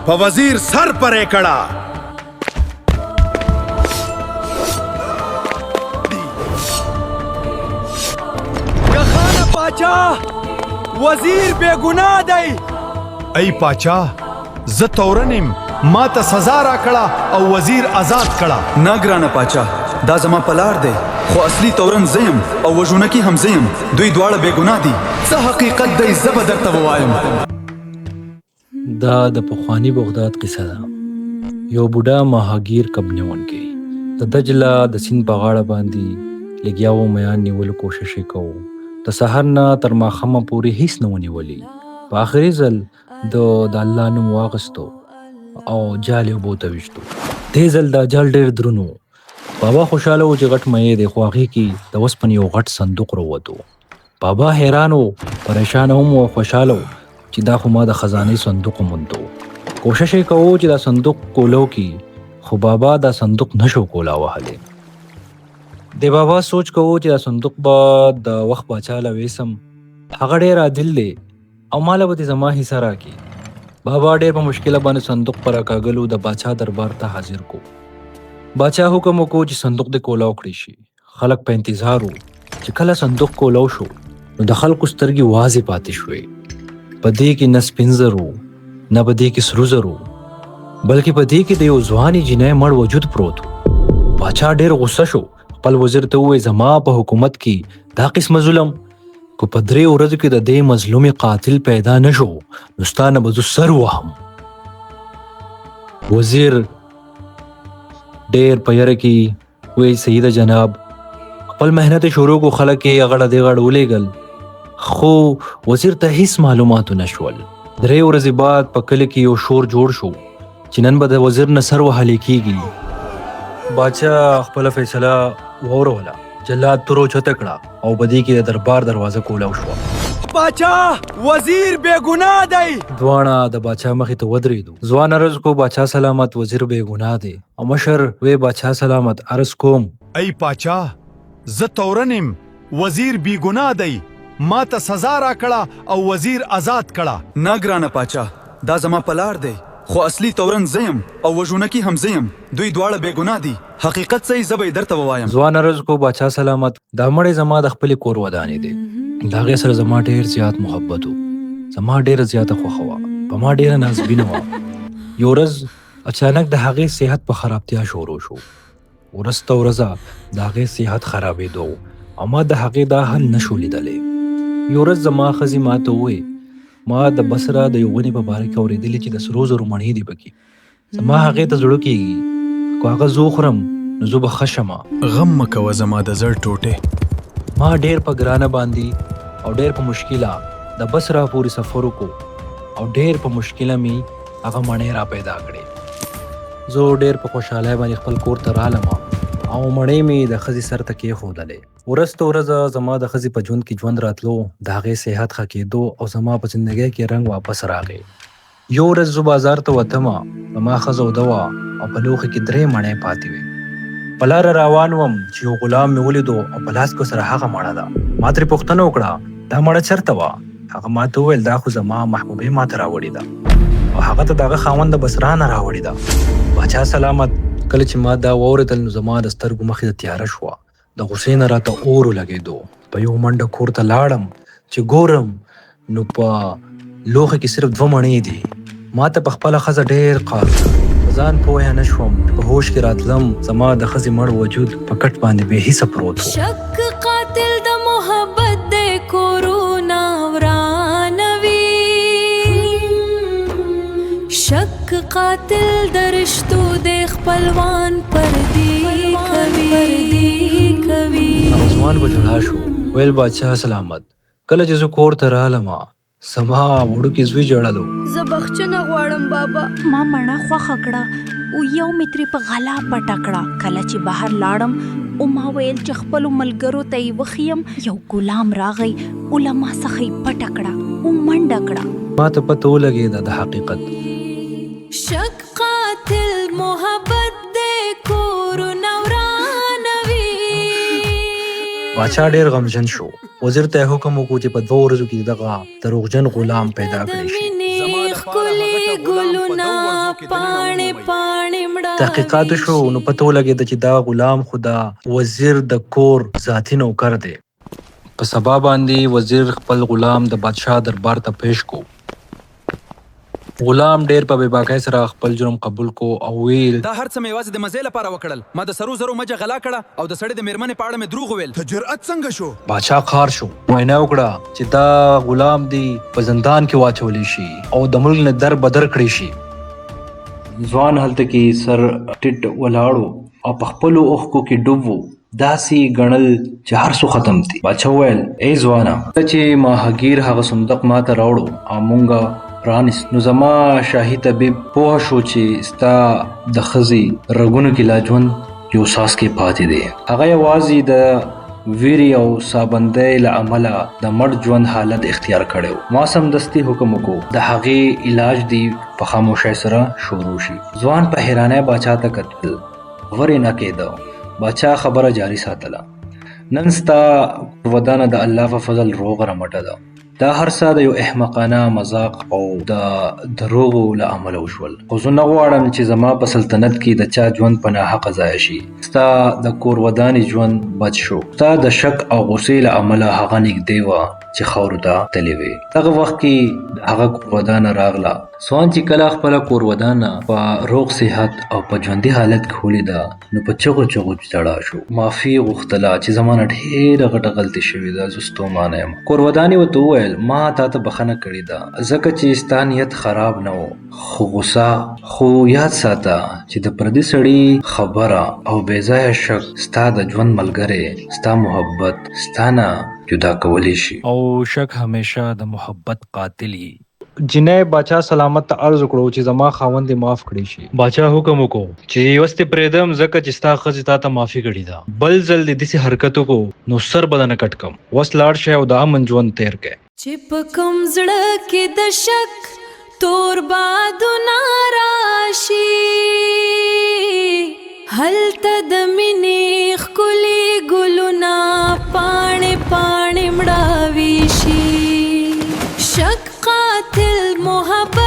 په وزیر سر پرې کړه. خانه پاچا وزیر بے گناه دی. ای پاچا زه تورنم، ما ته سزا را کړه او وزیر آزاد کړه. نه ګرانه پاچا، دا زما پلار دی، خو اصلي تورن زیم او وژونه کې هم زیم. دوی دواړه بے ګناه دي. څه حقیقت دی زه به درته ووایم. دا د پخوانی بغداد قصه ده. یو بوډا ماهاګیر کب نیونکی د دجله د سیند په غاړه باندې لګیا و میان نیولو کوشش یې کوو. د سحر نه تر ماښامه پورې هیڅ نه ونیولي. په آخري ځل د الله نوم واغستو او جال یې اوبو ته ویشتو. دې ځل دا جال ډېر دروند و. بابا خوشحاله و چې غټ مې دی، خو هغې کې د اوسپنې یو غټ صندوق راووتو. بابا حیران و، پریشانه هم و، خوشحاله و چې دا خو ما د خزانې صندوق وموندو. کوشش یې کوو چې دا صندوق کولو کی، خو بابا دا صندوق نشو کولا وهلی. د بابا سوچ کوو چې دا صندوق به د وخت باچا له ویسم، هغه ډېر عادل دی او ماله به دې زما حصه راکړي. بابا ډېر په مشکله باندې صندوق پر راکاږلو د باچا دربار ته حاضر کو. باچا حکم وکړو چې صندوق د کولاو کړی شي. خلک په انتظار وو چې کله صندوق کولاو شو نو د خلکو سترګې وازې پاتې شوې. په دې کې نه سپین زر وو، نه په دې کې سرو زر وو، بلکې په دې کې د یو ځوانې جینۍ مړ وجود پروت و. باچا ډېر غصه شو، خپل وزیر ته وویل زما په حکومت کې دا قسمه ظلم که په 3 ورځو کې د دې مظلوم قاتل پیدا نشو نو ستا نه به زه سر وهم. وزیر ډېر په یره کې وی سیده جناب، خپل محنت شروع کو، خلک یې اغړه دیغړ ولېږل، خو وزیر ته هیڅ معلوماتو نشول. 3 ورځې بعد په کلي کې یو شور جوړ شو چې نن به د وزیر نه سر وهلی کېږي. باچا خپله فیصله واوروله. جلاد تورو چته کړه او په دې کې د دربار دروازه کولاو شوه. پاچا وزیر بے گناه دی. دواړه د باچا مخې ته ودرېدو. ځوان عرض کو باچا سلامت، وزیر بے ګناه دی. او مشر وی باچا سلامت، عرض کوم ای پاچا زه تورنم، وزیر بی ګناه دی، ما ته سزا را کړه او وزیر آزاد کړه. نه ګرانه پاچا، دا زما پلار دی، خو اصلي تورن زیم او وژونه کې هم زیم. دوی دواړه بے ګناه دي. حقیقت څه زه به یې درته ووایم. ځوان عرض کو باچا سلامت، دا مړی زما د خپلې کور ودانې دی. د هغې سره زما ډېر زیات محبت و، زما ډېره زیاته خوښه وه، په ما ډېره نازبینه وه. یو ورځ اچانک د هغې صحت په خرابتیا شروع شو. ورځ ته ورځه د هغې صحت خرابېدو او ما د هغې دا حل نشو لیدلی. یو ورځ زما ښځې ما ته وویل ما د بصره د یو ونې په باره کې اورېدلي چې د سرو زرو مڼې دي پکې. زما هغې ته زړه کېږي، که هغه زه وخورم نو زه به ښه شمه. غم مه کوه زما د زړه ټوټې. ما ډېر په ګرانه باندې او ډېر په مشکله د بصره پورې سفر وکړو او ډېر په مشکله مې هغه مڼې را پیدا کړې. زه ډېر په خوشحالۍ باندې خپل کور ته رالم او مڼې مې د ښځې سر ته کېښودلې. ورځ ته ورځ زما د ښځې په ژوند کې ژوند راتلو، د هغې صحت ښه کېدو او زما په زندګۍ کې رنګ واپس راغی. یو ورځ زه بازار ته وتمه، زما ښځه اوده وه او په لوښي کې 3 مڼې پاتې وې. په لاره روان وم چې یو غلام مې ولیدو او په لاس کې سره هغه مڼه ده. ما ترې پوښتنه وکړه دا مڼه چېرته وه؟ هغه ما ته وویل دا خو زما محبوبې ما ته راوړې ده او هغه ته د هغه خاوند د بصره نه راوړې ده. باچا سلامت، کله چې ما دا واورېدل نو زما د سترګو مخې ته تیاره شوه. د غوسې نه راته اور ولګېدو. په یو منډه کور ته لاړم چې ګورم نو په لوښي کې صرف 2 مڼې دي. ما ته په خپله ښځه ډېر قهر وکړ. ځان پوهه نه شوم، په هوش کې راتلم زما د ښځې مړ وجود په کټ باندې بې حسه پروت و. شک قاتل د محبت د کورونا ورانوي، شک قاتل د رشتو د خپلوان پردي کوي. ځوان به جدا شو، ویل باچا سلامت، کله چې زه کور ته رالمه سما وړوکي زوی ژړلو. زه بخښنه غواړم بابا، ما مڼه خوښه کړه او یو مې ترې په غلا پټه کړه. کله چې بهر لاړم او ما ویل چې خپلو ملګرو ته یې وښیم، یو غلام راغی او له ما څخه یې پټه کړه او منډه کړه. ما ته پته ولګېده د حقیقت. شک قاتل محبت د کورونا ورانوي. باچا ډېر غمجن شو. وزیر ته حکم وکړو چې په 2 ورځو کې دغه دروغجن غلام پیدا کړی شي. خکلی ګلونه پاڼې پاڼې مړه تحقیقات شو نو پته ولګېده چې دا غلام خدا وزیر د کور ذاتی نوکر دی. په سبا باندې وزیر خپل غلام د بادشاه دربار ته پیش کو. غلام ډیر په بېباکۍ سره خپل جرم قبول کو او ویل دا هر څه مې یوازې د مزې لپاره وکړل. ما د سرو زرو مجه غلا کړه او د سړي د میرمنې په اړه مې دروغ وویل. ته جرأت څنګه شو؟ بادشاه خار شو. وینا وکړه چې دا غلام دی په زندان کې واچولی شي او د ملک نه در بدر کړی شي. ځوان هلته کې سر ټیټ ولاړو او په خپلو اوښکو کې ډوب و. داسې ګڼل چې هر څه ختم دي. بادشاه وویل ای ځوانه ته چې ماهیګیر هغه صندوق ما ته راوړو او مونږه پرانیست نو زما شاهي طبیب پوه شو چې ستا د ښځې رګونو کې لا ژوند یو څاڅکی پاتې دی. هغه یوازې د ویرې او سابندۍ له امله د مړ ژوند حالت اختیار کړی و. ما سمدستي حکم وکړو د هغې علاج دی په خاموشۍ سره شروع شي. ځوان په حیرانۍ باچا ته کتل. غورې نه کېده. باچا خبره جاری ساتله. نن ستا ودانه د الله په فضل روغ رمټه ده. دا هر څه د یو احمقانه مذاق او د دروغو له امله وشول. خو زه نه غواړم چې زما په سلطنت کې د چا ژوند په ناحقه ضایع شي. ستا د کور ودانې ژوند بد شو. ستا د شک او غصې له امله هغه نږدې وه چې خاورو ته تللې وې. دغه وخت کې د هغه کور ودانه راغله. ځوان چې کله خپله کور ودانه په روغ صحت او په ژوندي حالت کې ولیده نو په چغو چغو ژړا شو. معافي غوښتله چې زما نه ډېره غټه غلطي شوې ده، زه ستومانه یم. کور ودانې ورته وویل ما تا ته بخښنه کړې ده ځکه چې ستا نیت خراب نه و خو غوسه. خو یاد ساته چې د پردي سړي خبره او بېځایه شک ستا د ژوند ملګری ستا محبت ستا نه جدا کولی شي او شک همیشه د محبت قاتل وي. جنۍ باچا سلامت ته عرض وکړو چې زما خاوند دې معاف کړی شي. باچا حکم وکړو چې وستې پرېږدم ځکه چې ستا ښځې تا ته معافي کړې ده. بل ځل دې داسې حرکت وکړو نو سر به درنه کټ کړم. وس لاړ شئ او د امن ژوند تېر کړئ. چې په کوم زړه کې د شک تور بادونه راشي هلته د مینې ښکلي ګلونه پاڼې پاڼې مړاوي شي. شک قاتل محبت